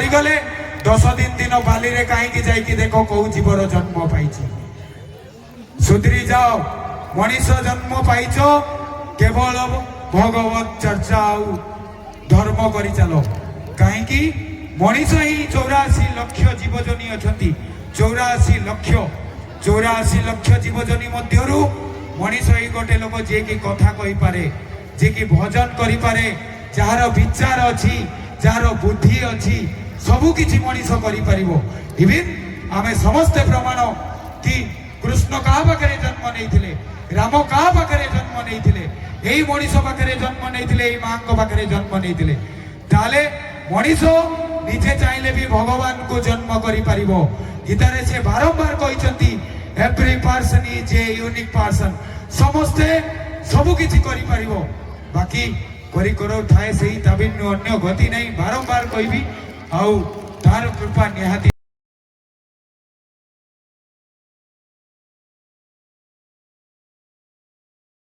मरीगले 10 दिन बाली रे कहीं जाइकी देख कौ जीवर जन्म पाई सुधरी जाओ मनीष जन्म पाइच केवल भगवत चर्चा आउ धर्म करी चलो कहीं मनीष ही 84 लाख जीवजनी अच्छा 84 लाख जीवजनी मध्यरु मनीष ही गोटे लोक जे कि कथा कहि पारे जे कि भजन करि पारे जार विचार अछि जार बुद्धि अछि सबु किछि मनीष करि परिबो इवन आमे समस्त प्रमाण कि कृष्ण कहा पाखे जन्म नहीं राम कहा पाखे जन्म नहीं यही मनीष पाखे जन्म नहीं माँ पाखे जन्म नहीं ताले मनीष निजे चाहिए भी भगवान को जन्म करि परिबो गीतारे से बारंबार कहते every person is a unique person समस्ते सबु किछि करि परिबो बाकी करी करो थाए सही तबिन अन्य गति नहीं बारंबार कहबी आउ तार कृपा निहाती